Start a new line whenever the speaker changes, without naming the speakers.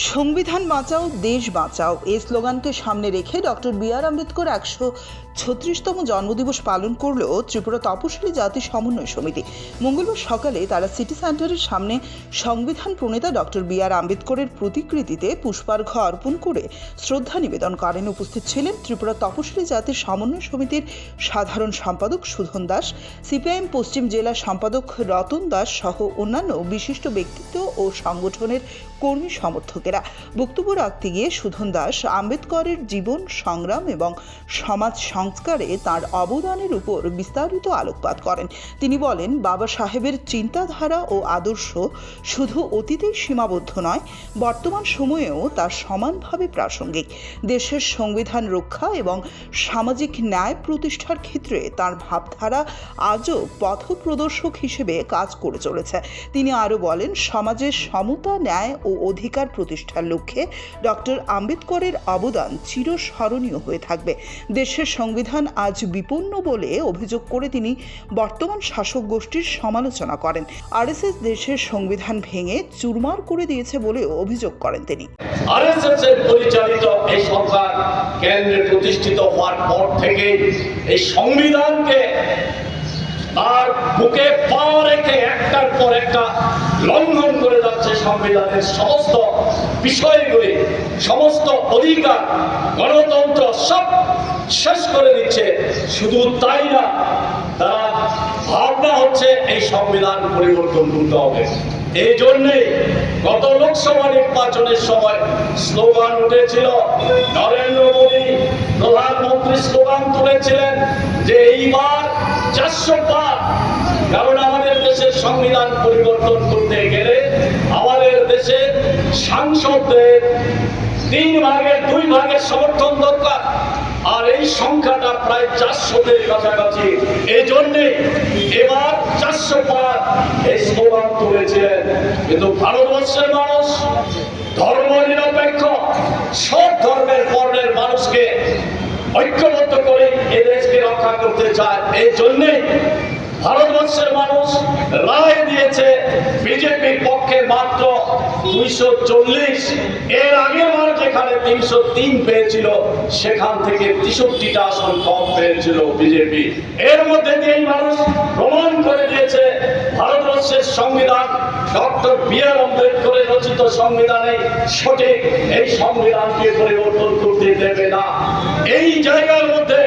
সংবিধান বাঁচাও দেশ বাঁচাও এই স্লোগানকে সামনে রেখে ডক্টর বি.আর. আম্বেদকর 136তম জন্মদিবস পালন করল ত্রিপুরা তপশিলি জাতি সমন্বয় সমিতি। মঙ্গলবার সকালে তারা সিটি সেন্টারের সামনে সংবিধান প্রণেতা ডক্টর বি.আর. আম্বেদকরের প্রতিকৃতিতে পুষ্পার্ঘ্য অর্পণ করে শ্রদ্ধা নিবেদন করেন। উপস্থিত ছিলেন ত্রিপুরা তপশিলি জাতির সমন্বয় সমিতির সাধারণ সম্পাদক সুধন দাস, সিপিআইএম পশ্চিম জেলা সম্পাদক রতন দাস সহ অন্যান্য বিশিষ্ট ব্যক্তিত্ব ও সংগঠনের কর্মী সমর্থকেরা। বক্তব্য রাখতে গিয়ে সুধন দাস আম্বেদকরের জীবন সংগ্রাম এবং সমাজ সংস্কারে তার অবদানের উপর বিস্তারিত আলোকপাত করেন। তিনি বলেন, বাবা সাহেবের চিন্তাধারা ও আদর্শ শুধু অতীতেই সীমাবদ্ধ নয়, বর্তমান সময়েও তা সমানভাবে প্রাসঙ্গিক। দেশের সংবিধান রক্ষা এবং সামাজিক ন্যায় প্রতিষ্ঠার ক্ষেত্রে তার ভাবধারা আজও পথপ্রদর্শক হিসেবে কাজ করে চলেছে। তিনি আরও বলেন, সমাজের সমতা, ন্যায় ও অধিকার প্রতিষ্ঠার লক্ষ্যে ডক্টর আম্বেদকরের অবদান চিরস্মরণীয় হয়ে থাকবে। দেশের সংবিধান আজ বিপন্ন বলে অভিযোগ করে তিনি বর্তমান শাসক গোষ্ঠীর সমালোচনা করেন। আরএসএস দেশের সংবিধান ভেঙে চুরমার করে দিয়েছে বলেও অভিযোগ করেন তিনি।
আরএসএস এর পরিচালিত এই সরকার কেন্দ্রে প্রতিষ্ঠিত হওয়ার পর থেকে এই সংবিধানকে আর বুকে পা রেখে একটার পর একটা লঙ্ঘন করে যাচ্ছে। সংবিধানের সমস্ত বিষয়গুলি, সমস্ত অধিকার, গণতন্ত্র সব শেষ করে দিচ্ছে। শুধু তাই না, তারা ভাবনা হচ্ছে এই সংবিধান পরিবর্তন করতে হবে। এই জন্যে গত লোকসভা নির্বাচনের সময় স্লোগান উঠেছিল, নরেন্দ্র মোদী প্রধানমন্ত্রী স্লোগান তুলেছিলেন যে এইবার 400 পার। কারণ আমাদের দেশের সংবিধান পরিবর্তন করতে গেলে আমাদের দেশের সাংসদদের 3 ভাগের 2 ভাগের সমর্থন দরকার, আর এই সংখ্যাটা প্রায় 400-এর কাছাকাছি। এই জন্যে এবার 400 পার এই স্লোগান তুলেছিলেন। কিন্তু ভারতবর্ষের মানুষ ধর্ম নিরপেক্ষ, সব ধর্মের বর্ণের মানুষকে ঐক্যবদ্ধ করে এ দেশকে রক্ষা করতে চায়। এই জন্যে ভারতবর্ষের মানুষ রায় দিয়েছে বিজেপির পক্ষে মাত্র 240। এর আগের বার যেখানে 303 পেয়েছিল, সেখান থেকে 63টা আসন কম পেয়েছিল বিজেপি। এর মধ্যে দিয়েই মানুষ প্রমাণ করে দিয়েছে ভারতবর্ষের সংবিধান ডক্টর বি.আর. আম্বেদকরের রচিত সংবিধানে সঠিক। এই সংবিধানকে পরিবর্তন করতে দেবে না। এই জায়গার মধ্যে